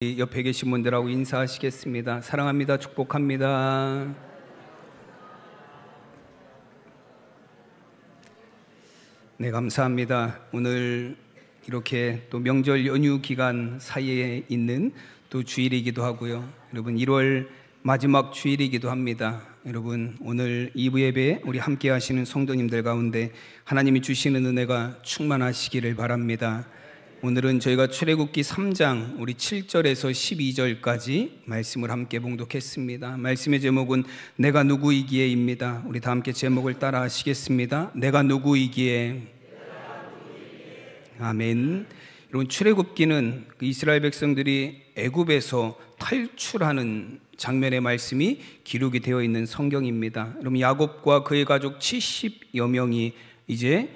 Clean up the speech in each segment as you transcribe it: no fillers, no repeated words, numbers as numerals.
옆에 계신 분들하고 인사하시겠습니다. 사랑합니다. 축복합니다. 네, 감사합니다. 오늘 이렇게 또 명절 연휴 기간 사이에 있는 또 주일이기도 하고요. 여러분 1월 마지막 주일이기도 합니다. 여러분 오늘 2부 예배 우리 함께 하시는 성도님들 가운데 하나님이 주시는 은혜가 충만하시기를 바랍니다. 오늘은 저희가 출애굽기 3장 우리 7절에서 12절까지 말씀을 함께 봉독했습니다. 말씀의 제목은 내가 누구이기에입니다. 우리 다 함께 제목을 따라 하시겠습니다. 내가 누구이기에. 아멘. 여러분 출애굽기는 이스라엘 백성들이 애굽에서 탈출하는 장면의 말씀이 기록이 되어 있는 성경입니다. 여러분 야곱과 그의 가족 70여 명이 이제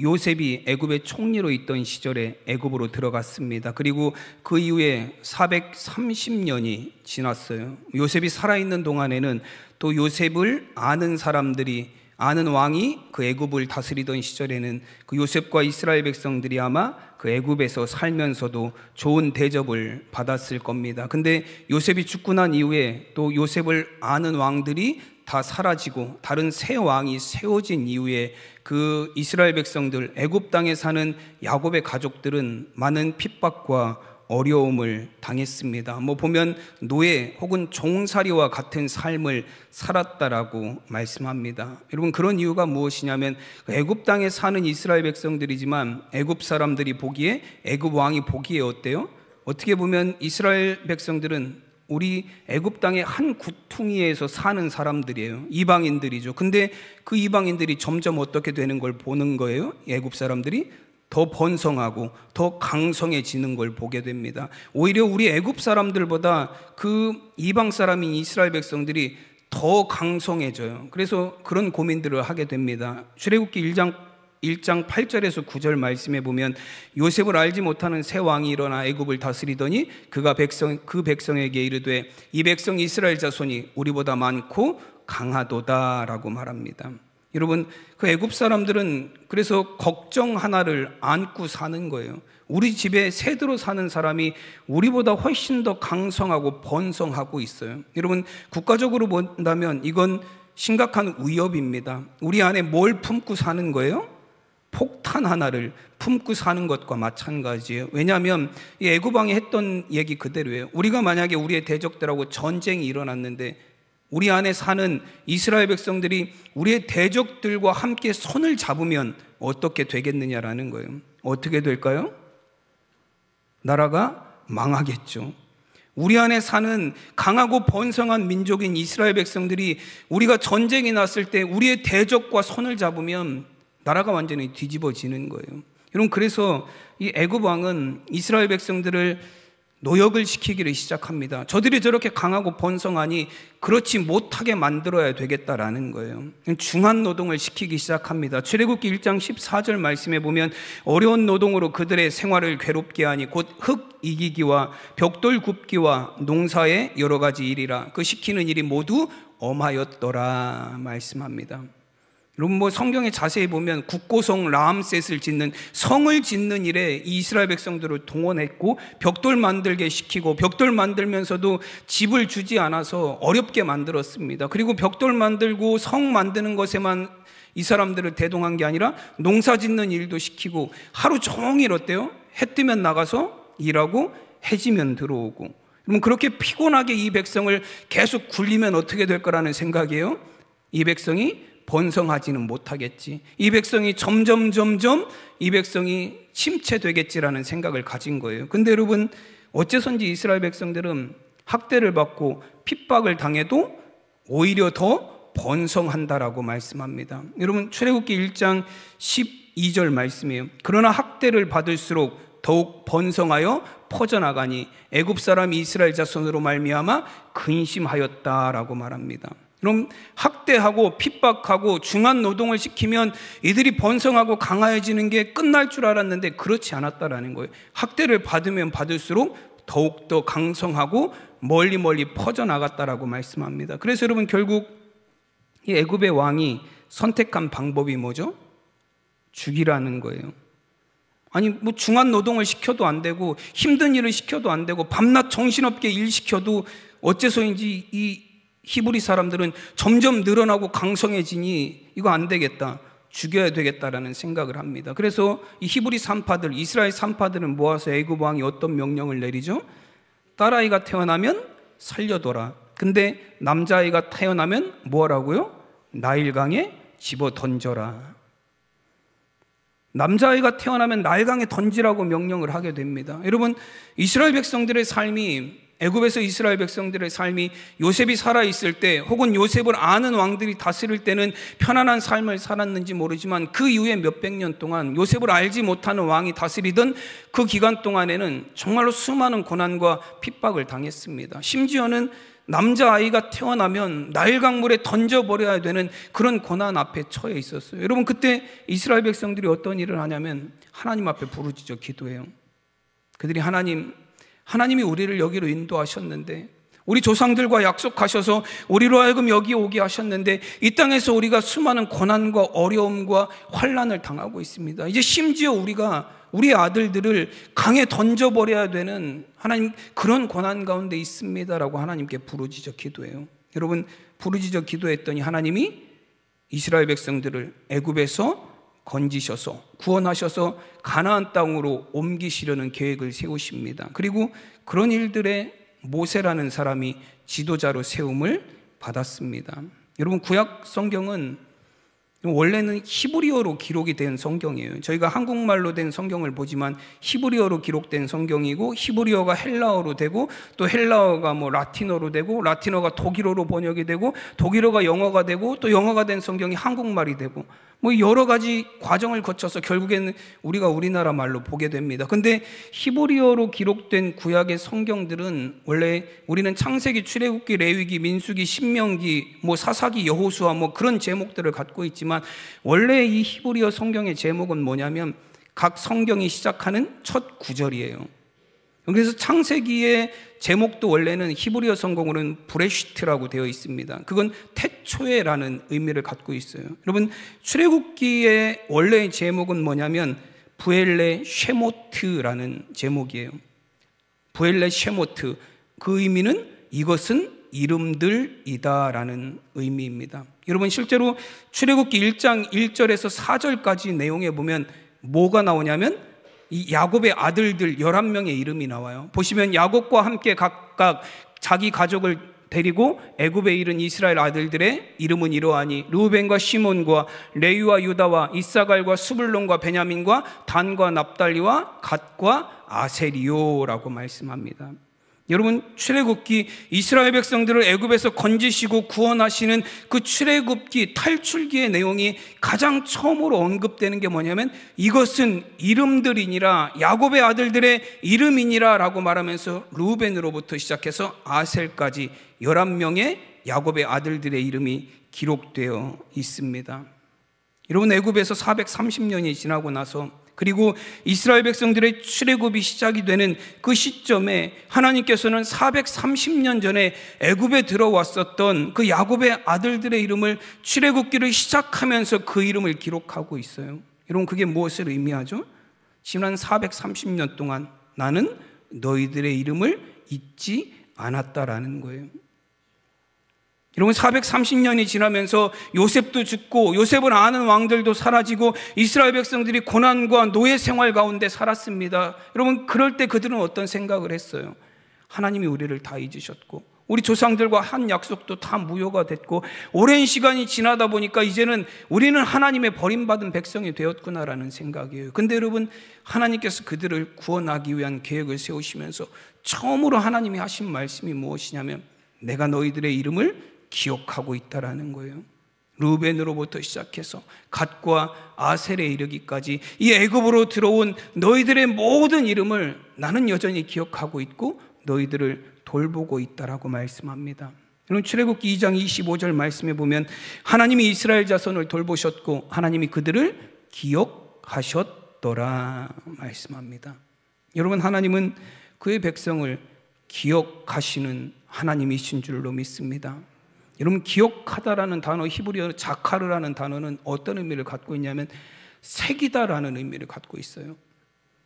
요셉이 애굽의 총리로 있던 시절에 애굽으로 들어갔습니다. 그리고 그 이후에 430년이 지났어요. 요셉이 살아있는 동안에는 또 요셉을 아는 사람들이, 아는 왕이 그 애굽을 다스리던 시절에는 그 요셉과 이스라엘 백성들이 아마 그 애굽에서 살면서도 좋은 대접을 받았을 겁니다. 근데 요셉이 죽고 난 이후에 또 요셉을 아는 왕들이 다 사라지고 다른 새 왕이 세워진 이후에 그 이스라엘 백성들, 애굽 땅에 사는 야곱의 가족들은 많은 핍박과 어려움을 당했습니다. 보면 노예 혹은 종살이와 같은 삶을 살았다라고 말씀합니다. 여러분 그런 이유가 무엇이냐면 애굽 땅에 사는 이스라엘 백성들이지만 애굽 사람들이 보기에, 애굽 왕이 보기에 어때요? 어떻게 보면 이스라엘 백성들은 우리 애굽 땅의 한 구퉁이에서 사는 사람들이에요. 이방인들이죠. 근데 그 이방인들이 점점 어떻게 되는 걸 보는 거예요? 애굽 사람들이 더 번성하고 더 강성해지는 걸 보게 됩니다. 오히려 우리 애굽 사람들보다 그 이방 사람인 이스라엘 백성들이 더 강성해져요. 그래서 그런 고민들을 하게 됩니다. 출애굽기 1장 8절에서 9절 말씀에 보면 요셉을 알지 못하는 새 왕이 일어나 애굽을 다스리더니 그가 그 백성에게 이르되 이 백성 이스라엘 자손이 우리보다 많고 강하도다라고 말합니다. 여러분 그 애굽 사람들은 그래서 걱정 하나를 안고 사는 거예요. 우리 집에 새 들어 사는 사람이 우리보다 훨씬 더 강성하고 번성하고 있어요. 여러분 국가적으로 본다면 이건 심각한 위협입니다. 우리 안에 뭘 품고 사는 거예요? 폭탄 하나를 품고 사는 것과 마찬가지예요. 왜냐하면 이 애굽 왕이 했던 얘기 그대로예요. 우리가 만약에 우리의 대적들하고 전쟁이 일어났는데 우리 안에 사는 이스라엘 백성들이 우리의 대적들과 함께 손을 잡으면 어떻게 되겠느냐라는 거예요. 어떻게 될까요? 나라가 망하겠죠. 우리 안에 사는 강하고 번성한 민족인 이스라엘 백성들이 우리가 전쟁이 났을 때 우리의 대적과 손을 잡으면 나라가 완전히 뒤집어지는 거예요. 여러분 그래서 이 애굽 왕은 이스라엘 백성들을 노역을 시키기를 시작합니다. 저들이 저렇게 강하고 번성하니 그렇지 못하게 만들어야 되겠다라는 거예요. 중한 노동을 시키기 시작합니다. 출애굽기 1장 14절 말씀에 보면 어려운 노동으로 그들의 생활을 괴롭게 하니 곧 흙 이기기와 벽돌 굽기와 농사의 여러 가지 일이라 그 시키는 일이 모두 엄하였더라 말씀합니다. 여러분 성경에 자세히 보면 국고성 라암셋을 짓는 성을 짓는 일에 이스라엘 백성들을 동원했고 벽돌 만들게 시키고 벽돌 만들면서도 집을 주지 않아서 어렵게 만들었습니다. 그리고 벽돌 만들고 성 만드는 것에만 이 사람들을 대동한 게 아니라 농사 짓는 일도 시키고 하루 종일 어때요? 해 뜨면 나가서 일하고 해 지면 들어오고. 여러분 그렇게 피곤하게 이 백성을 계속 굴리면 어떻게 될 거라는 생각이에요? 이 백성이 번성하지는 못하겠지. 이 백성이 점점 이 백성이 침체되겠지라는 생각을 가진 거예요. 근데 여러분 어째선지 이스라엘 백성들은 학대를 받고 핍박을 당해도 오히려 더 번성한다라고 말씀합니다. 여러분 출애굽기 1장 12절 말씀이에요. 그러나 학대를 받을수록 더욱 번성하여 퍼져나가니 애굽 사람이 이스라엘 자손으로 말미암아 근심하였다라고 말합니다. 그럼 학대하고 핍박하고 중한 노동을 시키면 이들이 번성하고 강화해지는 게 끝날 줄 알았는데 그렇지 않았다라는 거예요. 학대를 받으면 받을수록 더욱더 강성하고 멀리 퍼져나갔다라고 말씀합니다. 그래서 여러분 결국 이 애굽의 왕이 선택한 방법이 뭐죠? 죽이라는 거예요. 아니 뭐 중한 노동을 시켜도 안 되고 힘든 일을 시켜도 안 되고 밤낮 정신없게 일 시켜도 어째서인지 이 히브리 사람들은 점점 늘어나고 강성해지니 이거 안 되겠다, 죽여야 되겠다라는 생각을 합니다. 그래서 이 히브리 산파들, 이스라엘 산파들은 모아서 애굽 왕이 어떤 명령을 내리죠? 딸아이가 태어나면 살려둬라. 근데 남자아이가 태어나면 뭐하라고요? 나일강에 집어 던져라. 남자아이가 태어나면 나일강에 던지라고 명령을 하게 됩니다. 여러분, 이스라엘 백성들의 삶이, 애굽에서 이스라엘 백성들의 삶이 요셉이 살아있을 때 혹은 요셉을 아는 왕들이 다스릴 때는 편안한 삶을 살았는지 모르지만 그 이후에 몇백 년 동안 요셉을 알지 못하는 왕이 다스리던 그 기간 동안에는 정말로 수많은 고난과 핍박을 당했습니다. 심지어는 남자아이가 태어나면 나일강물에 던져버려야 되는 그런 고난 앞에 처해 있었어요. 여러분, 그때 이스라엘 백성들이 어떤 일을 하냐면 하나님 앞에 부르짖어 기도해요. 그들이 하나님이 우리를 여기로 인도하셨는데, 우리 조상들과 약속하셔서 우리로 하여금 여기 오게 하셨는데 이 땅에서 우리가 수많은 고난과 어려움과 환난을 당하고 있습니다. 이제 심지어 우리가 우리 아들들을 강에 던져버려야 되는 하나님 그런 고난 가운데 있습니다라고 하나님께 부르짖어 기도해요. 여러분, 부르짖어 기도했더니 하나님이 이스라엘 백성들을 애굽에서 건지셔서 구원하셔서 가나안 땅으로 옮기시려는 계획을 세우십니다. 그리고 그런 일들에 모세라는 사람이 지도자로 세움을 받았습니다. 여러분, 구약 성경은 원래는 히브리어로 기록이 된 성경이에요. 저희가 한국말로 된 성경을 보지만 히브리어로 기록된 성경이고, 히브리어가 헬라어로 되고, 또 헬라어가 뭐 라틴어로 되고, 라틴어가 독일어로 번역이 되고, 독일어가 영어가 되고, 또 영어가 된 성경이 한국말이 되고, 뭐 여러 가지 과정을 거쳐서 결국에는 우리가 우리나라 말로 보게 됩니다. 근데 히브리어로 기록된 구약의 성경들은 원래 우리는 창세기, 출애굽기, 레위기, 민수기, 신명기, 뭐 사사기, 여호수아 뭐 그런 제목들을 갖고 있지만 원래 이 히브리어 성경의 제목은 뭐냐면 각 성경이 시작하는 첫 구절이에요. 그래서 창세기의 제목도 원래는 히브리어 성경으로는 브레시트라고 되어 있습니다. 그건 태초에라는 의미를 갖고 있어요. 여러분, 출애굽기의 원래의 제목은 뭐냐면 부엘레 쉐모트라는 제목이에요. 부엘레 쉐모트, 그 의미는 이것은 이름들이다라는 의미입니다. 여러분, 실제로 출애굽기 1장 1절에서 4절까지 내용에 보면 뭐가 나오냐면 이 야곱의 아들들 11명의 이름이 나와요. 보시면 야곱과 함께 각각 자기 가족을 데리고 애굽에 이른 이스라엘 아들들의 이름은 이러하니 르우벤과 시몬과 레위와 유다와 이사갈과 스불론과 베냐민과 단과 납달리와 갓과 아세리오라고 말씀합니다. 여러분, 출애굽기, 이스라엘 백성들을 애굽에서 건지시고 구원하시는 그 출애굽기 탈출기의 내용이 가장 처음으로 언급되는 게 뭐냐면 이것은 이름들이니라, 야곱의 아들들의 이름이니라 라고 말하면서 루벤으로부터 시작해서 아셀까지 11명의 야곱의 아들들의 이름이 기록되어 있습니다. 여러분, 애굽에서 430년이 지나고 나서, 그리고 이스라엘 백성들의 출애굽이 시작이 되는 그 시점에 하나님께서는 430년 전에 애굽에 들어왔었던 그 야곱의 아들들의 이름을 출애굽기를 시작하면서 그 이름을 기록하고 있어요. 여러분, 그게 무엇을 의미하죠? 지난 430년 동안 나는 너희들의 이름을 잊지 않았다라는 거예요. 여러분, 430년이 지나면서 요셉도 죽고 요셉을 아는 왕들도 사라지고 이스라엘 백성들이 고난과 노예 생활 가운데 살았습니다. 여러분, 그럴 때 그들은 어떤 생각을 했어요? 하나님이 우리를 다 잊으셨고 우리 조상들과 한 약속도 다 무효가 됐고 오랜 시간이 지나다 보니까 이제는 우리는 하나님의 버림받은 백성이 되었구나라는 생각이에요. 근데 여러분, 하나님께서 그들을 구원하기 위한 계획을 세우시면서 처음으로 하나님이 하신 말씀이 무엇이냐면 내가 너희들의 이름을 기억하고 있다라는 거예요. 루벤으로부터 시작해서 갓과 아셀에 이르기까지 이 애굽으로 들어온 너희들의 모든 이름을 나는 여전히 기억하고 있고 너희들을 돌보고 있다라고 말씀합니다. 여러분, 출애굽기 2장 25절 말씀에 보면 하나님이 이스라엘 자손을 돌보셨고 하나님이 그들을 기억하셨더라 말씀합니다. 여러분, 하나님은 그의 백성을 기억하시는 하나님이신 줄로 믿습니다. 여러분, 기억하다라는 단어, 히브리어 자카르라는 단어는 어떤 의미를 갖고 있냐면 새기다라는 의미를 갖고 있어요.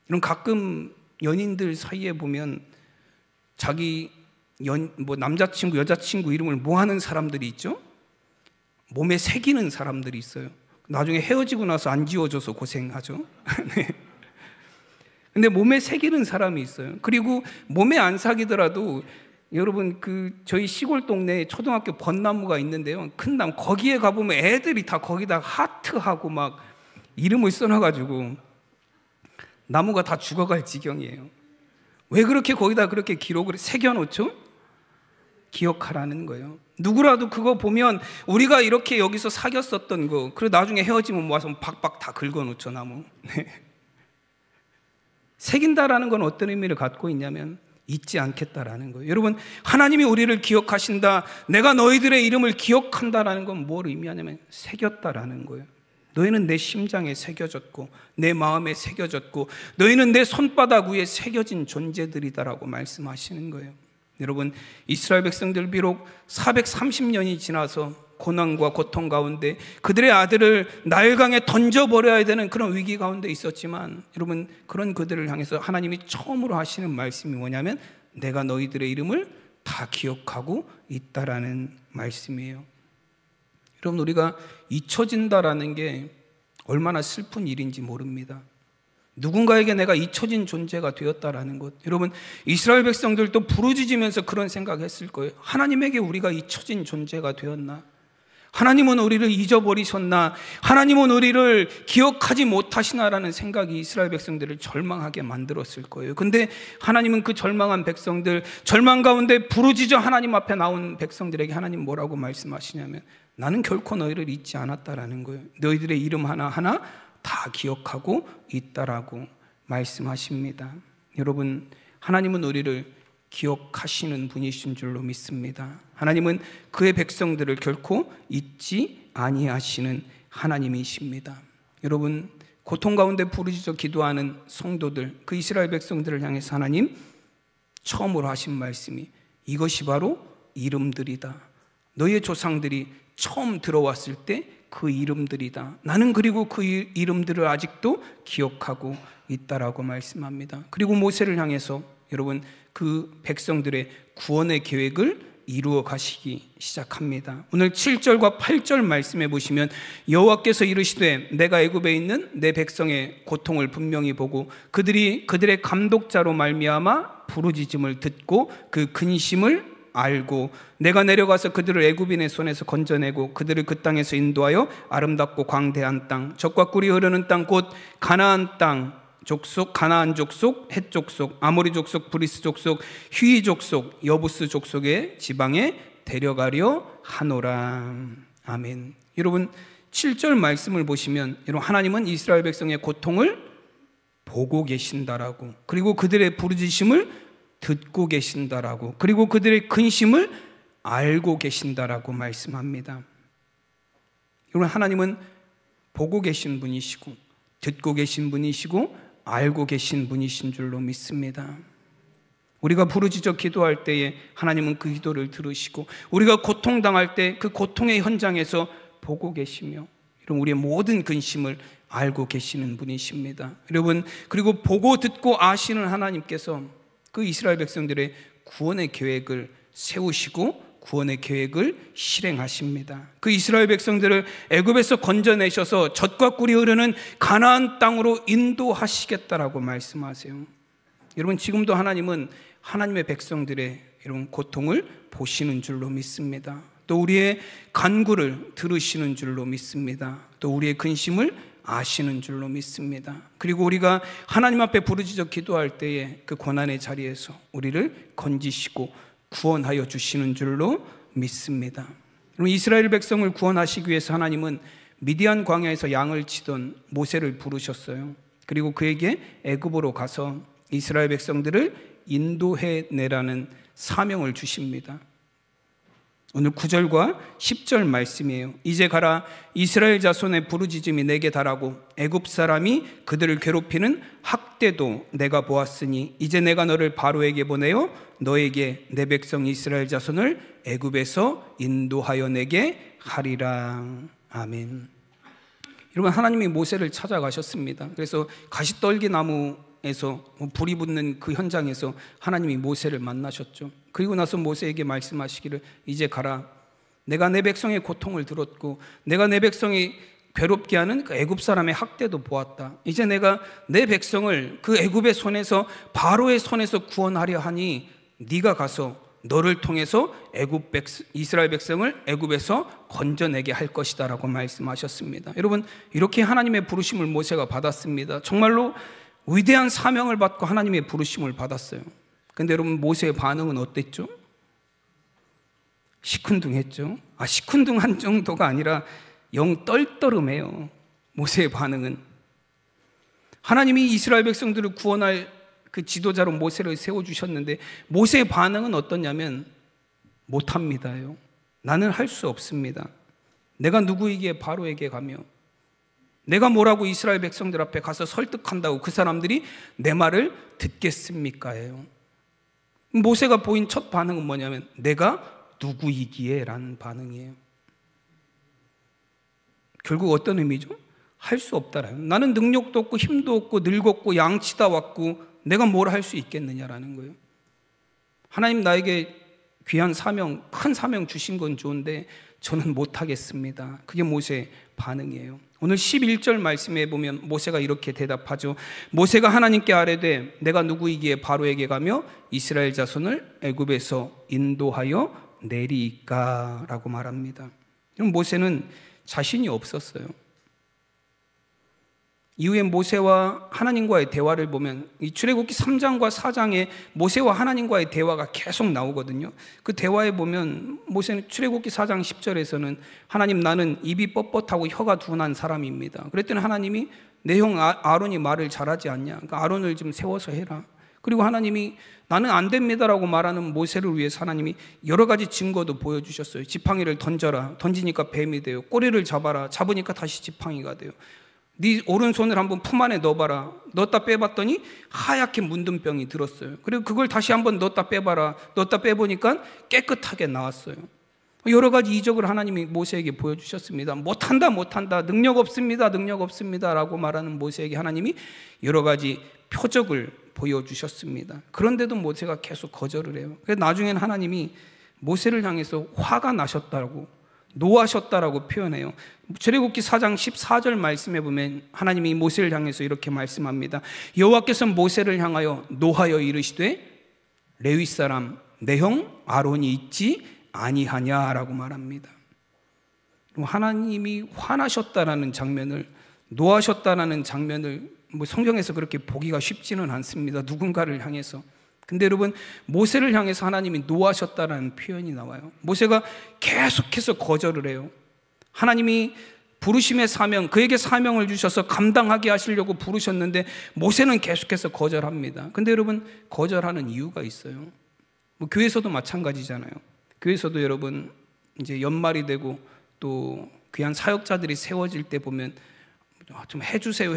이런 가끔 연인들 사이에 보면 자기 남자친구, 여자친구 이름을 뭐 하는 사람들이 있죠? 몸에 새기는 사람들이 있어요. 나중에 헤어지고 나서 안 지워져서 고생하죠. 네. 근데 몸에 새기는 사람이 있어요. 그리고 몸에 안 사기더라도 여러분 저희 시골 동네에 초등학교 벚나무가 있는데요. 큰 나무 거기에 가보면 애들이 다 거기다 하트하고 막 이름을 써놔가지고 나무가 다 죽어갈 지경이에요. 왜 그렇게 거기다 그렇게 기록을 새겨놓죠? 기억하라는 거예요. 누구라도 그거 보면 우리가 이렇게 여기서 사귀었었던 거, 그리고 나중에 헤어지면 와서 박박 다 긁어놓죠, 나무. 네. 새긴다라는 건 어떤 의미를 갖고 있냐면 잊지 않겠다라는 거예요. 여러분, 하나님이 우리를 기억하신다, 내가 너희들의 이름을 기억한다라는 건 뭘 의미하냐면 새겼다라는 거예요. 너희는 내 심장에 새겨졌고 내 마음에 새겨졌고 너희는 내 손바닥 위에 새겨진 존재들이다라고 말씀하시는 거예요. 여러분, 이스라엘 백성들 비록 430년이 지나서 고난과 고통 가운데 그들의 아들을 나일강에 던져버려야 되는 그런 위기 가운데 있었지만, 여러분, 그런 그들을 향해서 하나님이 처음으로 하시는 말씀이 뭐냐면 내가 너희들의 이름을 다 기억하고 있다라는 말씀이에요. 여러분, 우리가 잊혀진다라는 게 얼마나 슬픈 일인지 모릅니다. 누군가에게 내가 잊혀진 존재가 되었다라는 것. 여러분, 이스라엘 백성들도 부르짖으면서 그런 생각했을 거예요. 하나님에게 우리가 잊혀진 존재가 되었나? 하나님은 우리를 잊어버리셨나? 하나님은 우리를 기억하지 못하시나라는 생각이 이스라엘 백성들을 절망하게 만들었을 거예요. 근데 하나님은 그 절망한 백성들, 절망 가운데 부르짖어 하나님 앞에 나온 백성들에게 하나님 뭐라고 말씀하시냐면 나는 결코 너희를 잊지 않았다라는 거예요. 너희들의 이름 하나하나 다 기억하고 있다라고 말씀하십니다. 여러분, 하나님은 우리를 기억하시는 분이신 줄로 믿습니다. 하나님은 그의 백성들을 결코 잊지 아니하시는 하나님이십니다. 여러분, 고통 가운데 부르짖어 기도하는 성도들, 그 이스라엘 백성들을 향해서 하나님 처음으로 하신 말씀이 이것이 바로 이름들이다. 너희의 조상들이 처음 들어왔을 때 그 이름들이다. 나는 그리고 그 이름들을 아직도 기억하고 있다라고 말씀합니다. 그리고 모세를 향해서 여러분 그 백성들의 구원의 계획을 이루어 가시기 시작합니다. 오늘 7절과 8절 말씀해 보시면 여호와께서 이르시되 내가 애굽에 있는 내 백성의 고통을 분명히 보고 그들의 감독자로 말미암아 부르짖음을 듣고 그 근심을 알고 내가 내려가서 그들을 애굽인의 손에서 건져내고 그들을 그 땅에서 인도하여 아름답고 광대한 땅, 젖과 꿀이 흐르는 땅 곧 가나안 땅 족속, 가나안 족속, 헷 족속, 아모리 족속, 브리스 족속, 휘 족속, 여부스 족속의 지방에 데려가려 하노라. 아멘. 여러분, 7절 말씀을 보시면 여러분, 하나님은 이스라엘 백성의 고통을 보고 계신다라고, 그리고 그들의 부르짖음을 듣고 계신다라고, 그리고 그들의 근심을 알고 계신다라고 말씀합니다. 여러분, 하나님은 보고 계신 분이시고 듣고 계신 분이시고 알고 계신 분이신 줄로 믿습니다. 우리가 부르짖어 기도할 때에 하나님은 그 기도를 들으시고 우리가 고통당할 때 그 고통의 현장에서 보고 계시며 여러분 우리의 모든 근심을 알고 계시는 분이십니다. 여러분, 그리고 보고 듣고 아시는 하나님께서 그 이스라엘 백성들의 구원의 계획을 세우시고 구원의 계획을 실행하십니다. 그 이스라엘 백성들을 애굽에서 건져내셔서 젖과 꿀이 흐르는 가나안 땅으로 인도하시겠다라고 말씀하세요. 여러분, 지금도 하나님은 하나님의 백성들의 이런 고통을 보시는 줄로 믿습니다. 또 우리의 간구를 들으시는 줄로 믿습니다. 또 우리의 근심을 아시는 줄로 믿습니다. 그리고 우리가 하나님 앞에 부르짖어 기도할 때에 그 고난의 자리에서 우리를 건지시고 구원하여 주시는 줄로 믿습니다. 이스라엘 백성을 구원하시기 위해서 하나님은 미디안 광야에서 양을 치던 모세를 부르셨어요. 그리고 그에게 애굽으로 가서 이스라엘 백성들을 인도해 내라는 사명을 주십니다. 오늘 9절과 10절 말씀이에요. 이제 가라, 이스라엘 자손의 부르짖음이 내게 달하고 애굽 사람이 그들을 괴롭히는 학대도 내가 보았으니 이제 내가 너를 바로에게 보내어 너에게 내 백성 이스라엘 자손을 애굽에서 인도하여 내게 하리라. 아멘. 여러분, 하나님이 모세를 찾아가셨습니다. 그래서 가시떨기 나무에 에서 불이 붙는 그 현장에서 하나님이 모세를 만나셨죠. 그리고 나서 모세에게 말씀하시기를 이제 가라. 내가 내 백성의 고통을 들었고 내가 내 백성이 괴롭게 하는 그 애굽 사람의 학대도 보았다. 이제 내가 내 백성을 그 애굽의 손에서 바로의 손에서 구원하려 하니 네가 가서 너를 통해서 이스라엘 백성을 애굽에서 건져내게 할 것이다 라고 말씀하셨습니다. 여러분, 이렇게 하나님의 부르심을 모세가 받았습니다. 정말로 위대한 사명을 받고 하나님의 부르심을 받았어요. 그런데 여러분, 모세의 반응은 어땠죠? 시큰둥했죠. 시큰둥한 정도가 아니라 영 떨떠름해요. 모세의 반응은. 하나님이 이스라엘 백성들을 구원할 그 지도자로 모세를 세워주셨는데 모세의 반응은 어떠냐면 못합니다요. 나는 할 수 없습니다. 내가 누구에게 바로에게 가며 내가 뭐라고 이스라엘 백성들 앞에 가서 설득한다고 그 사람들이 내 말을 듣겠습니까예요. 모세가 보인 첫 반응은 뭐냐면 내가 누구이기에 라는 반응이에요. 결국 어떤 의미죠? 할 수 없다라요. 나는 능력도 없고 힘도 없고 늙었고 양치다 왔고 내가 뭘 할 수 있겠느냐라는 거예요. 하나님 나에게 귀한 사명, 큰 사명 주신 건 좋은데 저는 못하겠습니다. 그게 모세의 반응이에요. 오늘 11절 말씀에 보면 모세가 이렇게 대답하죠. 모세가 하나님께 아뢰되 내가 누구이기에 바로에게 가며 이스라엘 자손을 애굽에서 인도하여 내리이까 라고 말합니다. 그럼 모세는 자신이 없었어요. 이후에 모세와 하나님과의 대화를 보면 이 출애굽기 3장과 4장에 모세와 하나님과의 대화가 계속 나오거든요. 그 대화에 보면 모세는 출애굽기 4장 10절에서는 하나님, 나는 입이 뻣뻣하고 혀가 둔한 사람입니다. 그랬더니 하나님이 내 형 아론이 말을 잘하지 않냐? 그러니까 아론을 좀 세워서 해라. 그리고 하나님이 나는 안 됩니다라고 말하는 모세를 위해서 하나님이 여러 가지 증거도 보여주셨어요. 지팡이를 던져라. 던지니까 뱀이 돼요. 꼬리를 잡아라. 잡으니까 다시 지팡이가 돼요. 네 오른손을 한번 품 안에 넣어봐라. 넣었다 빼봤더니 하얗게 문든 병이 들었어요. 그리고 그걸 다시 한번 넣었다 빼봐라. 넣었다 빼보니까 깨끗하게 나왔어요. 여러 가지 이적을 하나님이 모세에게 보여주셨습니다. 못한다 능력 없습니다 라고 말하는 모세에게 하나님이 여러 가지 표적을 보여주셨습니다. 그런데도 모세가 계속 거절을 해요. 그래서 나중에는 하나님이 모세를 향해서 화가 나셨다고, 노하셨다라고 표현해요. 출애굽기 4장 14절 말씀에 보면 하나님이 모세를 향해서 이렇게 말씀합니다. 여호와께서 모세를 향하여 노하여 이르시되 레위 사람 내 형 아론이 있지 아니하냐라고 말합니다. 하나님이 화나셨다라는 장면을, 노하셨다라는 장면을 성경에서 그렇게 보기가 쉽지는 않습니다. 누군가를 향해서. 근데 여러분, 모세를 향해서 하나님이 노하셨다라는 표현이 나와요. 모세가 계속해서 거절을 해요. 하나님이 부르심의 사명, 그에게 사명을 주셔서 감당하게 하시려고 부르셨는데 모세는 계속해서 거절합니다. 근데 여러분, 거절하는 이유가 있어요. 교회에서도 마찬가지잖아요. 교회에서도 여러분 이제 연말이 되고 또 귀한 사역자들이 세워질 때 보면 좀 해주세요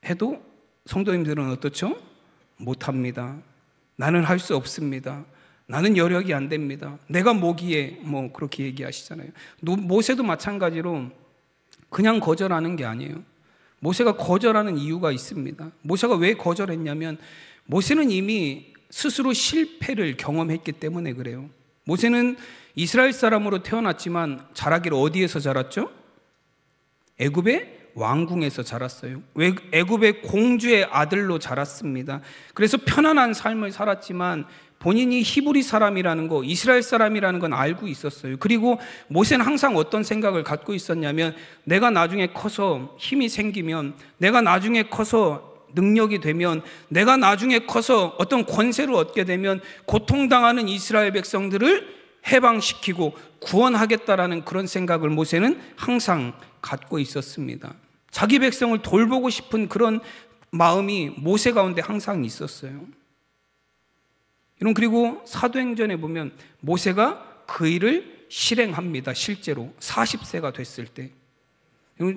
해도 성도님들은 어떻죠? 못합니다. 나는 할 수 없습니다. 나는 여력이 안 됩니다. 내가 뭐기에 그렇게 얘기하시잖아요. 모세도 마찬가지로 그냥 거절하는 게 아니에요. 모세가 거절하는 이유가 있습니다. 모세가 왜 거절했냐면 모세는 이미 스스로 실패를 경험했기 때문에 그래요. 모세는 이스라엘 사람으로 태어났지만 자라기를 어디에서 자랐죠? 애굽의 왕궁에서 자랐어요. 애굽의 공주의 아들로 자랐습니다. 그래서 편안한 삶을 살았지만 본인이 히브리 사람이라는 거, 이스라엘 사람이라는 건 알고 있었어요. 그리고 모세는 항상 어떤 생각을 갖고 있었냐면 내가 나중에 커서 힘이 생기면, 내가 나중에 커서 능력이 되면, 내가 나중에 커서 어떤 권세를 얻게 되면 고통당하는 이스라엘 백성들을 해방시키고 구원하겠다라는 그런 생각을 모세는 항상 갖고 있었습니다. 자기 백성을 돌보고 싶은 그런 마음이 모세 가운데 항상 있었어요. 여러분, 그리고 사도행전에 보면 모세가 그 일을 실행합니다. 실제로 40세가 됐을 때.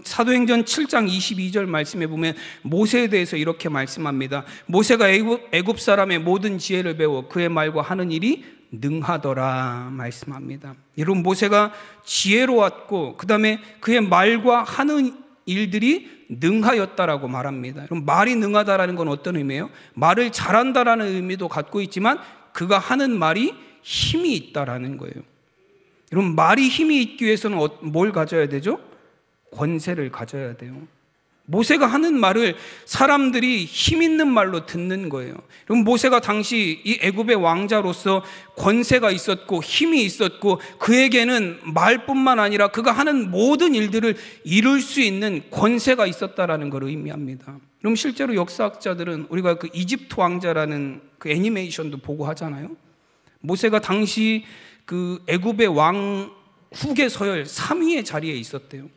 사도행전 7장 22절 말씀에 보면 모세에 대해서 이렇게 말씀합니다. 모세가 애굽 사람의 모든 지혜를 배워 그의 말과 하는 일이 능하더라 말씀합니다. 여러분, 모세가 지혜로웠고 그 다음에 그의 말과 하는 일들이 능하였다라고 말합니다. 그럼 말이 능하다라는 건 어떤 의미예요? 말을 잘한다라는 의미도 갖고 있지만 그가 하는 말이 힘이 있다라는 거예요. 여러분, 말이 힘이 있기 위해서는 뭘 가져야 되죠? 권세를 가져야 돼요. 모세가 하는 말을 사람들이 힘 있는 말로 듣는 거예요. 그럼 모세가 당시 이 애굽의 왕자로서 권세가 있었고 힘이 있었고 그에게는 말뿐만 아니라 그가 하는 모든 일들을 이룰 수 있는 권세가 있었다라는 걸 의미합니다. 그럼 실제로 역사학자들은 우리가 그 이집트 왕자라는 그 애니메이션도 보고 하잖아요. 모세가 당시 그 애굽의 왕 후계 서열 3위의 자리에 있었대요.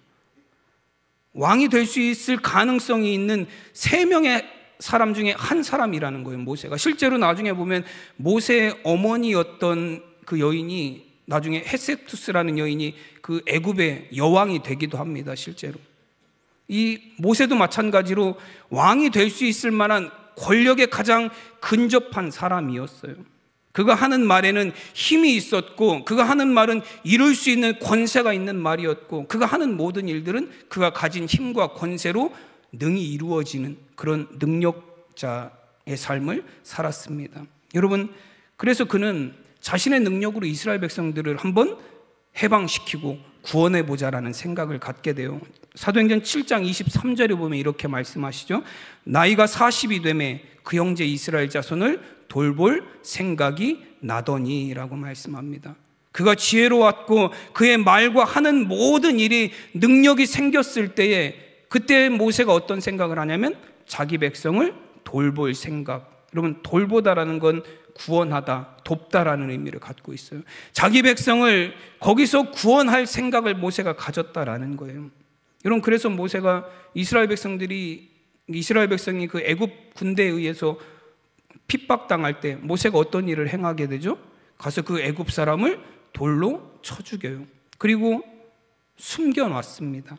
왕이 될 수 있을 가능성이 있는 3명의 사람 중에 한 사람이라는 거예요, 모세가. 실제로 나중에 보면 모세의 어머니였던 그 여인이 나중에 헤세투스라는 여인이 그 애굽의 여왕이 되기도 합니다, 실제로. 이 모세도 마찬가지로 왕이 될 수 있을 만한 권력에 가장 근접한 사람이었어요. 그가 하는 말에는 힘이 있었고 그가 하는 말은 이룰 수 있는 권세가 있는 말이었고 그가 하는 모든 일들은 그가 가진 힘과 권세로 능히 이루어지는 그런 능력자의 삶을 살았습니다. 여러분, 그래서 그는 자신의 능력으로 이스라엘 백성들을 한번 해방시키고 구원해보자라는 생각을 갖게 돼요. 사도행전 7장 23절에 보면 이렇게 말씀하시죠. 나이가 40이 되매 그 형제 이스라엘 자손을 돌볼 생각이 나더니 라고 말씀합니다. 그가 지혜로웠고 그의 말과 하는 모든 일이 능력이 생겼을 때에 그때 모세가 어떤 생각을 하냐면 자기 백성을 돌볼 생각. 여러분, 돌보다라는 건 구원하다, 돕다라는 의미를 갖고 있어요. 자기 백성을 거기서 구원할 생각을 모세가 가졌다라는 거예요. 여러분, 그래서 모세가 이스라엘 백성이 그 애굽 군대에 의해서 핍박당할 때 모세가 어떤 일을 행하게 되죠? 가서 그 애굽 사람을 돌로 쳐 죽여요. 그리고 숨겨놨습니다.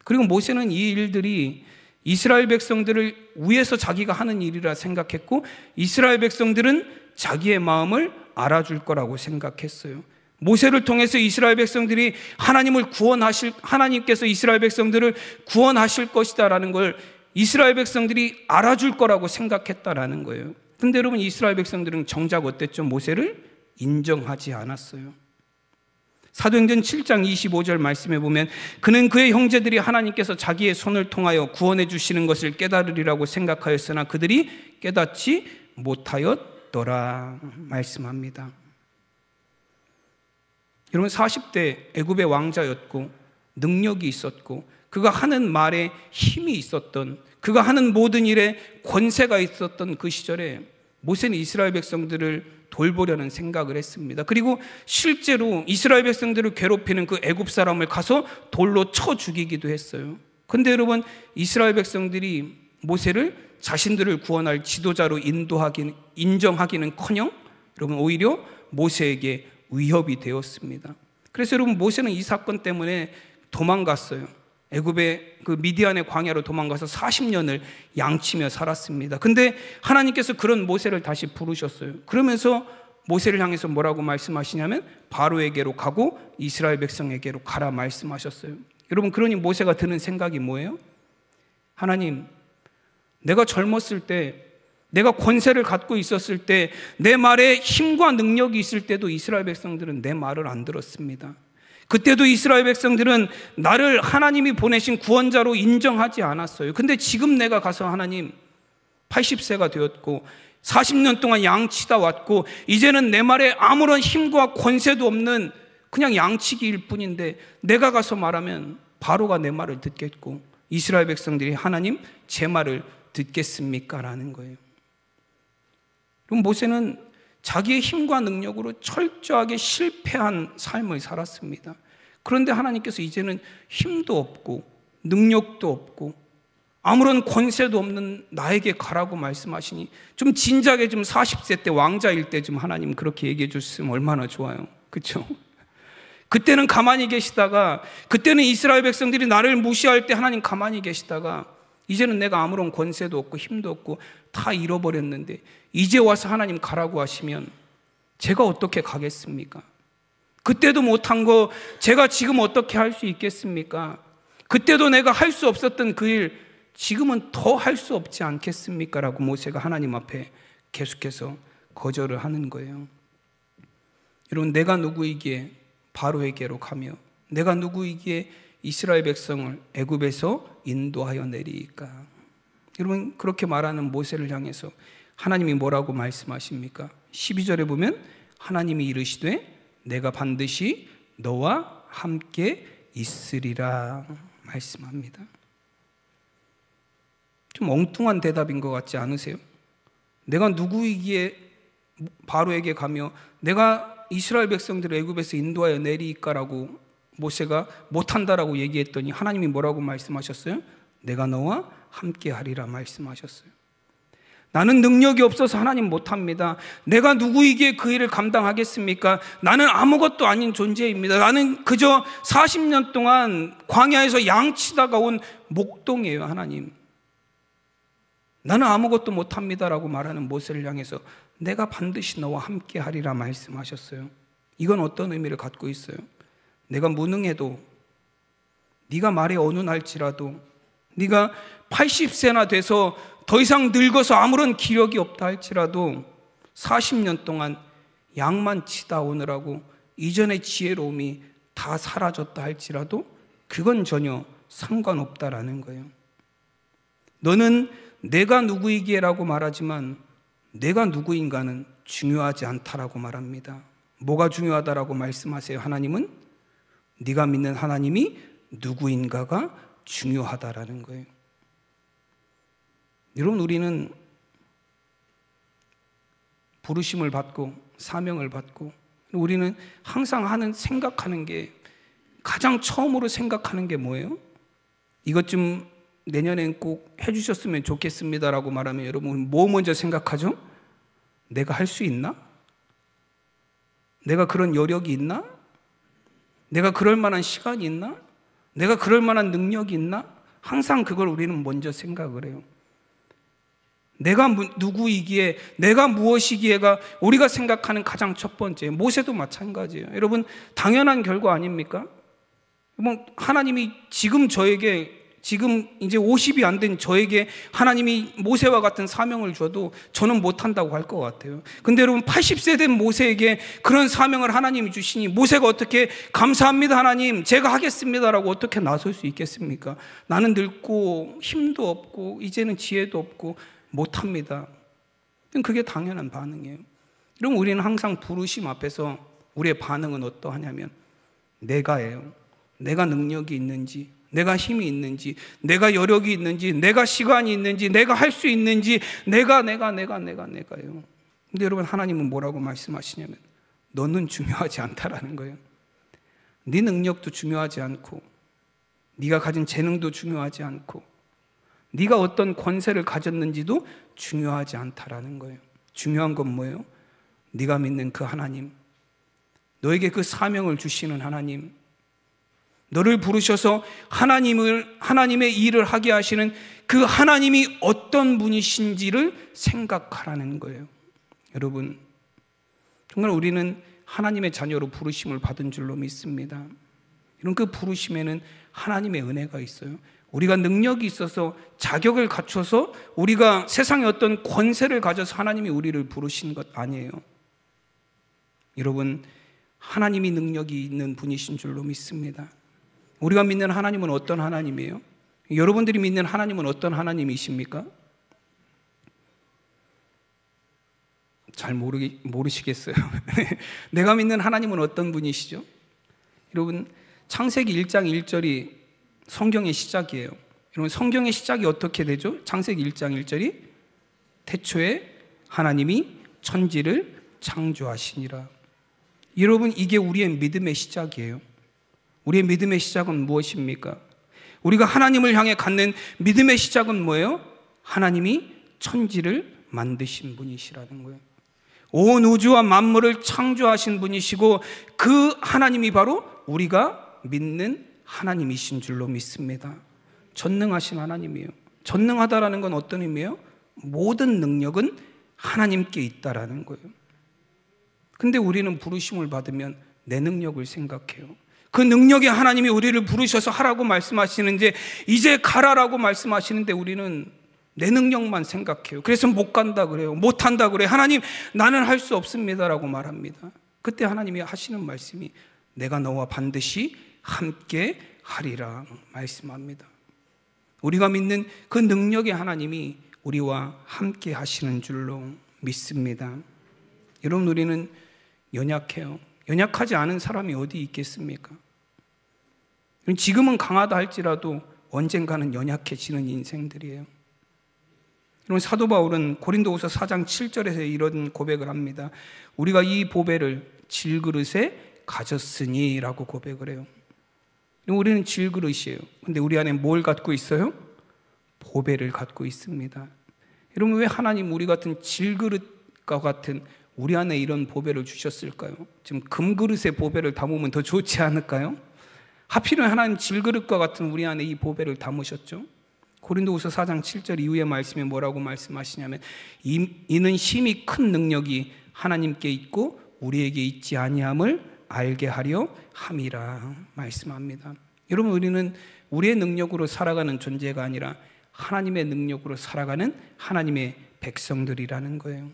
그리고 모세는 이 일들이 이스라엘 백성들을 위해서 자기가 하는 일이라 생각했고 이스라엘 백성들은 자기의 마음을 알아줄 거라고 생각했어요. 모세를 통해서 이스라엘 백성들이 하나님께서 이스라엘 백성들을 구원하실 것이다라는 걸 이스라엘 백성들이 알아줄 거라고 생각했다라는 거예요. 근데 여러분, 이스라엘 백성들은 정작 어땠죠? 모세를 인정하지 않았어요. 사도행전 7장 25절 말씀에 보면 그는 그의 형제들이 하나님께서 자기의 손을 통하여 구원해 주시는 것을 깨달으리라고 생각하였으나 그들이 깨닫지 못하였더라 말씀합니다. 여러분, 40대 애굽의 왕자였고 능력이 있었고 그가 하는 말에 힘이 있었던, 그가 하는 모든 일에 권세가 있었던 그 시절에 모세는 이스라엘 백성들을 돌보려는 생각을 했습니다. 그리고 실제로 이스라엘 백성들을 괴롭히는 그 애굽 사람을 가서 돌로 쳐 죽이기도 했어요. 근데 여러분, 이스라엘 백성들이 모세를 자신들을 구원할 지도자로 인정하기는커녕 여러분, 오히려 모세에게 위협이 되었습니다. 그래서 여러분, 모세는 이 사건 때문에 도망갔어요. 애굽의 그 미디안의 광야로 도망가서 40년을 양치며 살았습니다. 근데 하나님께서 그런 모세를 다시 부르셨어요. 그러면서 모세를 향해서 뭐라고 말씀하시냐면 바로에게로 가고 이스라엘 백성에게로 가라 말씀하셨어요. 여러분, 그러니 모세가 드는 생각이 뭐예요? 하나님, 내가 젊었을 때, 내가 권세를 갖고 있었을 때, 내 말에 힘과 능력이 있을 때도 이스라엘 백성들은 내 말을 안 들었습니다. 그때도 이스라엘 백성들은 나를 하나님이 보내신 구원자로 인정하지 않았어요. 근데 지금 내가 가서 하나님 80세가 되었고 40년 동안 양치다 왔고 이제는 내 말에 아무런 힘과 권세도 없는 그냥 양치기일 뿐인데 내가 가서 말하면 바로가 내 말을 듣겠고 이스라엘 백성들이 하나님 제 말을 듣겠습니까? 라는 거예요. 그럼 모세는 자기의 힘과 능력으로 철저하게 실패한 삶을 살았습니다. 그런데 하나님께서 이제는 힘도 없고 능력도 없고 아무런 권세도 없는 나에게 가라고 말씀하시니 좀 진작에 좀 40세 때 왕자일 때 좀 하나님 그렇게 얘기해 주셨으면 얼마나 좋아요. 그렇죠? 그때는 가만히 계시다가 그때는 이스라엘 백성들이 나를 무시할 때 하나님 가만히 계시다가 이제는 내가 아무런 권세도 없고 힘도 없고 다 잃어버렸는데 이제 와서 하나님 가라고 하시면 제가 어떻게 가겠습니까? 그때도 못한 거 제가 지금 어떻게 할 수 있겠습니까? 그때도 내가 할 수 없었던 그 일 지금은 더 할 수 없지 않겠습니까? 라고 모세가 하나님 앞에 계속해서 거절을 하는 거예요. 여러분, 내가 누구이기에 바로에게로 가며 내가 누구이기에 이스라엘 백성을 애굽에서 인도하여 내리까? 여러분, 그렇게 말하는 모세를 향해서 하나님이 뭐라고 말씀하십니까? 12절에 보면 하나님이 이르시되 내가 반드시 너와 함께 있으리라 말씀합니다. 좀 엉뚱한 대답인 것 같지 않으세요? 내가 누구이기에 바로에게 가며 내가 이스라엘 백성들을 애굽에서 인도하여 내리까라고 모세가 못한다라고 얘기했더니 하나님이 뭐라고 말씀하셨어요? 내가 너와 함께 하리라 말씀하셨어요. 나는 능력이 없어서 하나님 못합니다. 내가 누구이기에 그 일을 감당하겠습니까? 나는 아무것도 아닌 존재입니다. 나는 그저 40년 동안 광야에서 양치다가 온 목동이에요. 하나님, 나는 아무것도 못합니다라고 말하는 모세를 향해서 내가 반드시 너와 함께 하리라 말씀하셨어요. 이건 어떤 의미를 갖고 있어요? 내가 무능해도, 네가 말에 어느 날지라도, 네가 80세나 돼서 더 이상 늙어서 아무런 기력이 없다 할지라도 40년 동안 양만 치다 오느라고 이전의 지혜로움이 다 사라졌다 할지라도 그건 전혀 상관없다라는 거예요. 너는 내가 누구이기에라고 말하지만 내가 누구인가는 중요하지 않다라고 말합니다. 뭐가 중요하다라고 말씀하세요? 하나님은 네가 믿는 하나님이 누구인가가 중요하다라는 거예요. 여러분, 우리는 부르심을 받고 사명을 받고 우리는 항상 생각하는 게, 가장 처음으로 생각하는 게 뭐예요? 이것 좀 내년엔 꼭 해주셨으면 좋겠습니다라고 말하면 여러분 뭐 먼저 생각하죠? 내가 할 수 있나? 내가 그런 여력이 있나? 내가 그럴 만한 시간이 있나? 내가 그럴 만한 능력이 있나? 항상 그걸 우리는 먼저 생각을 해요. 내가 누구이기에, 내가 무엇이기에가 우리가 생각하는 가장 첫 번째. 모세도 마찬가지예요. 여러분, 당연한 결과 아닙니까? 하나님이 지금 저에게, 지금 이제 50이 안 된 저에게 하나님이 모세와 같은 사명을 줘도 저는 못한다고 할 것 같아요. 근데 여러분, 80세 된 모세에게 그런 사명을 하나님이 주시니 모세가 어떻게 감사합니다 하나님, 제가 하겠습니다라고 어떻게 나설 수 있겠습니까? 나는 늙고 힘도 없고 이제는 지혜도 없고 못합니다. 그게 당연한 반응이에요. 그럼 우리는 항상 부르심 앞에서 우리의 반응은 어떠하냐면 내가예요. 내가 능력이 있는지, 내가 힘이 있는지, 내가 여력이 있는지, 내가 시간이 있는지, 내가 할 수 있는지, 내가요. 근데 여러분, 하나님은 뭐라고 말씀하시냐면 너는 중요하지 않다라는 거예요. 네 능력도 중요하지 않고, 네가 가진 재능도 중요하지 않고, 네가 어떤 권세를 가졌는지도 중요하지 않다라는 거예요. 중요한 건 뭐예요? 네가 믿는 그 하나님, 너에게 그 사명을 주시는 하나님, 너를 부르셔서 하나님의 일을 하게 하시는 그 하나님이 어떤 분이신지를 생각하라는 거예요. 여러분, 정말 우리는 하나님의 자녀로 부르심을 받은 줄로 믿습니다. 이런 그 부르심에는 하나님의 은혜가 있어요. 우리가 능력이 있어서 자격을 갖춰서 우리가 세상에 어떤 권세를 가져서 하나님이 우리를 부르신 것 아니에요. 여러분, 하나님이 능력이 있는 분이신 줄로 믿습니다. 우리가 믿는 하나님은 어떤 하나님이에요? 여러분들이 믿는 하나님은 어떤 하나님이십니까? 잘 모르시겠어요. 내가 믿는 하나님은 어떤 분이시죠? 여러분, 창세기 1장 1절이 성경의 시작이에요. 여러분, 성경의 시작이 어떻게 되죠? 창세기 1장 1절이 태초에 하나님이 천지를 창조하시니라. 여러분, 이게 우리의 믿음의 시작이에요. 우리의 믿음의 시작은 무엇입니까? 우리가 하나님을 향해 갖는 믿음의 시작은 뭐예요? 하나님이 천지를 만드신 분이시라는 거예요. 온 우주와 만물을 창조하신 분이시고 그 하나님이 바로 우리가 믿는 하나님이신 줄로 믿습니다. 전능하신 하나님이에요. 전능하다라는 건 어떤 의미예요? 모든 능력은 하나님께 있다라는 거예요. 근데 우리는 부르심을 받으면 내 능력을 생각해요. 그 능력의 하나님이 우리를 부르셔서 하라고 말씀하시는데 이제 가라라고 말씀하시는데 우리는 내 능력만 생각해요. 그래서 못 간다 그래요. 못 한다 그래요. 하나님, 나는 할 수 없습니다라고 말합니다. 그때 하나님이 하시는 말씀이 내가 너와 반드시 함께 하리라 말씀합니다. 우리가 믿는 그 능력의 하나님이 우리와 함께 하시는 줄로 믿습니다. 여러분, 우리는 연약해요. 연약하지 않은 사람이 어디 있겠습니까? 지금은 강하다 할지라도 언젠가는 연약해지는 인생들이에요. 여러분, 사도 바울은 고린도후서 4장 7절에서 이런 고백을 합니다. 우리가 이 보배를 질그릇에 가졌으니 라고 고백을 해요. 우리는 질그릇이에요. 근데 우리 안에 뭘 갖고 있어요? 보배를 갖고 있습니다. 여러분, 왜 하나님 우리 같은 질그릇과 같은 우리 안에 이런 보배를 주셨을까요? 지금 금그릇에 보배를 담으면 더 좋지 않을까요? 하필이면 하나님 질그릇과 같은 우리 안에 이 보배를 담으셨죠. 고린도후서 4장 7절 이후의 말씀에 뭐라고 말씀하시냐면 이는 심히 큰 능력이 하나님께 있고 우리에게 있지 아니함을 알게 하려 함이라 말씀합니다. 여러분, 우리는 우리의 능력으로 살아가는 존재가 아니라 하나님의 능력으로 살아가는 하나님의 백성들이라는 거예요.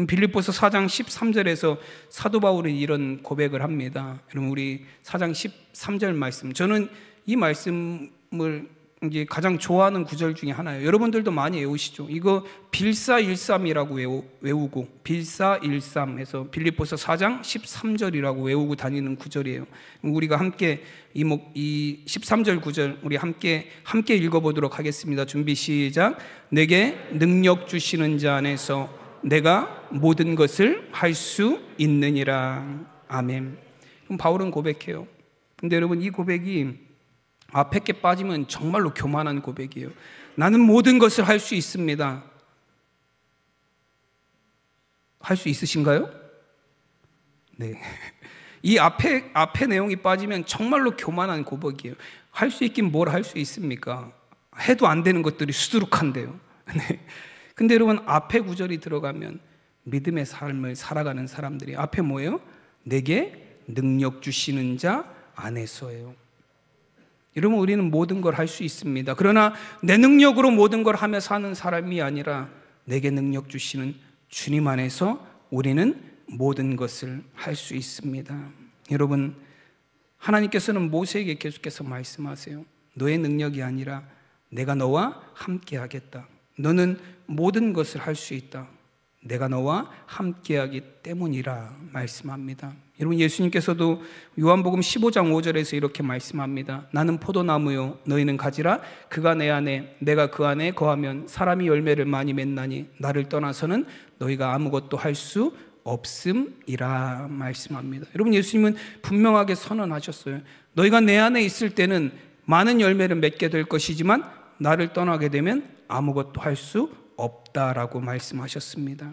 빌립보서 4장 13절에서 사도 바울은 이런 고백을 합니다. 여러분, 우리 4장 13절 말씀, 저는 이 말씀을 이제 가장 좋아하는 구절 중에 하나예요. 여러분들도 많이 외우시죠. 이거 빌사일삼이라고 외우고 빌사일삼 해서 빌립보서 4장 13절이라고 외우고 다니는 구절이에요. 우리가 함께 이 13절 구절 우리 함께 읽어보도록 하겠습니다. 준비 시작. 내게 능력 주시는 자 안에서 내가 모든 것을 할 수 있느니라. 아멘. 그럼 바울은 고백해요. 근데 여러분, 이 고백이 앞에 게 빠지면 정말로 교만한 고백이에요. 나는 모든 것을 할 수 있습니다. 할 수 있으신가요? 네. 이 앞에 내용이 빠지면 정말로 교만한 고백이에요. 할 수 있긴 뭘 할 수 있습니까? 해도 안 되는 것들이 수두룩한데요. 네. 근데 여러분, 앞에 구절이 들어가면 믿음의 삶을 살아가는 사람들이 앞에 뭐예요? 내게 능력 주시는 자 안에서예요. 여러분, 우리는 모든 걸 할 수 있습니다. 그러나 내 능력으로 모든 걸 하며 사는 사람이 아니라 내게 능력 주시는 주님 안에서 우리는 모든 것을 할 수 있습니다. 여러분, 하나님께서는 모세에게 계속해서 말씀하세요. 너의 능력이 아니라 내가 너와 함께 하겠다. 너는 모든 것을 할 수 있다. 내가 너와 함께하기 때문이라 말씀합니다. 여러분, 예수님께서도 요한복음 15장 5절에서 이렇게 말씀합니다. 나는 포도나무요 너희는 가지라. 그가 내 안에 내가 그 안에 거하면 사람이 열매를 많이 맺나니 나를 떠나서는 너희가 아무것도 할 수 없음이라 말씀합니다. 여러분, 예수님은 분명하게 선언하셨어요. 너희가 내 안에 있을 때는 많은 열매를 맺게 될 것이지만 나를 떠나게 되면 아무것도 할 수 없다라고 말씀하셨습니다.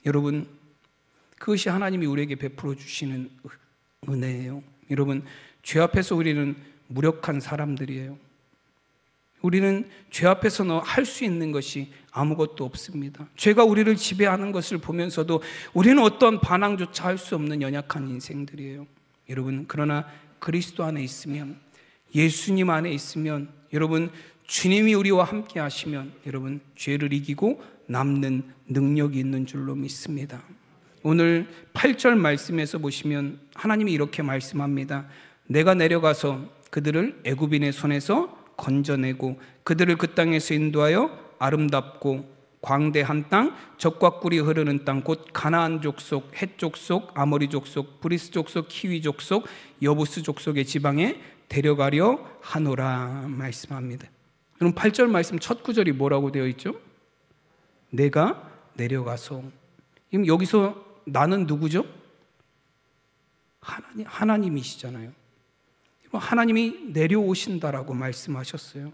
여러분, 그것이 하나님이 우리에게 베풀어 주시는 은혜예요. 여러분, 죄 앞에서 우리는 무력한 사람들이에요. 우리는 죄 앞에서 할 수 있는 것이 아무것도 없습니다. 죄가 우리를 지배하는 것을 보면서도 우리는 어떤 반항조차 할 수 없는 연약한 인생들이에요. 여러분, 그러나 그리스도 안에 있으면, 예수님 안에 있으면, 여러분, 주님이 우리와 함께 하시면 여러분, 죄를 이기고 남는 능력이 있는 줄로 믿습니다. 오늘 8절 말씀에서 보시면 하나님이 이렇게 말씀합니다. 내가 내려가서 그들을 애굽인의 손에서 건져내고 그들을 그 땅에서 인도하여 아름답고 광대한 땅, 젖과 꿀이 흐르는 땅, 곧 가나안 족속, 헷 족속, 아모리 족속, 브리스 족속, 히위 족속, 여부스 족속의 지방에 데려가려 하노라 말씀합니다. 그럼 8절 말씀 첫 구절이 뭐라고 되어 있죠? 내가 내려가서. 여기서 나는 누구죠? 하나님이시잖아요. 하나님이 내려오신다라고 말씀하셨어요.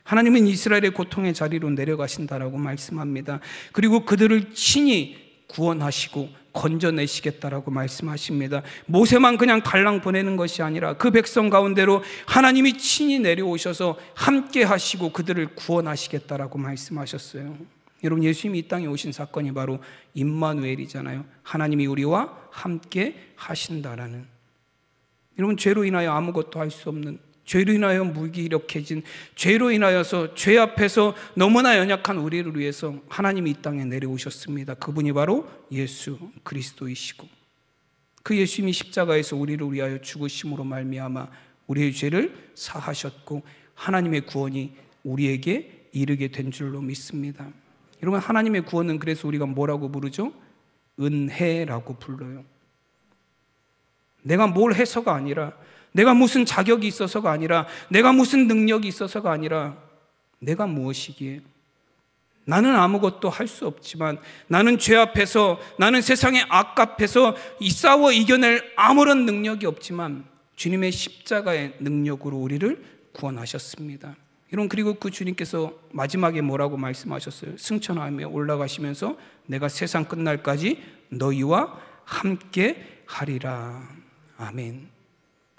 하나님은 이스라엘의 고통의 자리로 내려가신다라고 말씀합니다. 그리고 그들을 친히 구원하시고 건져내시겠다라고 말씀하십니다. 모세만 그냥 달랑 보내는 것이 아니라 그 백성 가운데로 하나님이 친히 내려오셔서 함께 하시고 그들을 구원하시겠다라고 말씀하셨어요. 여러분, 예수님이 이 땅에 오신 사건이 바로 임마누엘이잖아요. 하나님이 우리와 함께 하신다라는. 여러분, 죄로 인하여 아무것도 할 수 없는, 죄로 인하여 무기력해진, 죄로 인하여서 죄 앞에서 너무나 연약한 우리를 위해서 하나님이 이 땅에 내려오셨습니다. 그분이 바로 예수 그리스도이시고, 그 예수님이 십자가에서 우리를 위하여 죽으심으로 말미암아 우리의 죄를 사하셨고 하나님의 구원이 우리에게 이르게 된 줄로 믿습니다. 여러분, 하나님의 구원은 그래서 우리가 뭐라고 부르죠? 은혜라고 불러요. 내가 뭘 해서가 아니라, 내가 무슨 자격이 있어서가 아니라, 내가 무슨 능력이 있어서가 아니라, 내가 무엇이기에? 나는 아무것도 할 수 없지만, 나는 죄 앞에서, 나는 세상의 악 앞에서 싸워 이겨낼 아무런 능력이 없지만 주님의 십자가의 능력으로 우리를 구원하셨습니다. 여러분, 그리고 그 주님께서 마지막에 뭐라고 말씀하셨어요? 승천하며 올라가시면서 내가 세상 끝날까지 너희와 함께 하리라. 아멘.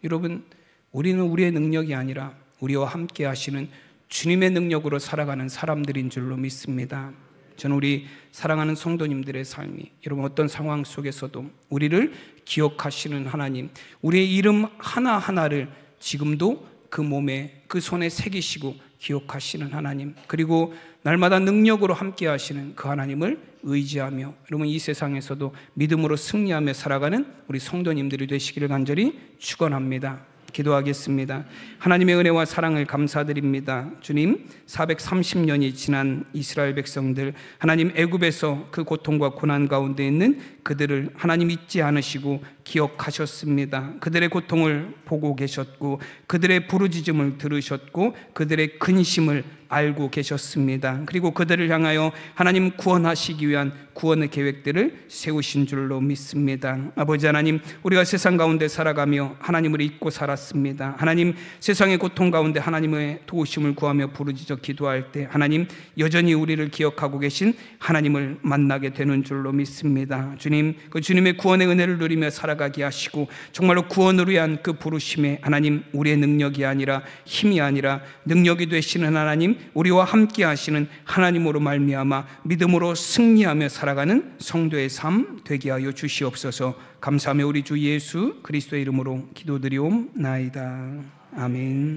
여러분, 우리는 우리의 능력이 아니라 우리와 함께 하시는 주님의 능력으로 살아가는 사람들인 줄로 믿습니다. 저는 우리 사랑하는 성도님들의 삶이, 여러분 어떤 상황 속에서도 우리를 기억하시는 하나님, 우리의 이름 하나하나를 지금도 그 몸에, 그 손에 새기시고 기억하시는 하나님, 그리고 날마다 능력으로 함께 하시는 그 하나님을 의지하며 여러분 이 세상에서도 믿음으로 승리하며 살아가는 우리 성도님들이 되시기를 간절히 축원합니다. 기도하겠습니다. 하나님의 은혜와 사랑을 감사드립니다. 주님, 430년이 지난 이스라엘 백성들, 하나님 애굽에서 그 고통과 고난 가운데 있는 그들을 하나님 잊지 않으시고 기억하셨습니다. 그들의 고통을 보고 계셨고, 그들의 부르짖음을 들으셨고, 그들의 근심을 알고 계셨습니다. 그리고 그들을 향하여 하나님 구원하시기 위한 구원의 계획들을 세우신 줄로 믿습니다. 아버지 하나님, 우리가 세상 가운데 살아가며 하나님을 잊고 살았습니다. 하나님, 세상의 고통 가운데 하나님의 도우심을 구하며 부르짖어 기도할 때 하나님 여전히 우리를 기억하고 계신 하나님을 만나게 되는 줄로 믿습니다. 주님, 그 주님의 구원의 은혜를 누리며 살아가게 하시고, 정말로 구원을 위한 그 부르심에 하나님 우리의 능력이 아니라, 힘이 아니라 능력이 되시는 하나님, 우리와 함께 하시는 하나님으로 말미암아 믿음으로 승리하며 살아가는 성도의 삶 되게 하여 주시옵소서. 감사하며 우리 주 예수 그리스도의 이름으로 기도드리옵나이다. 아멘.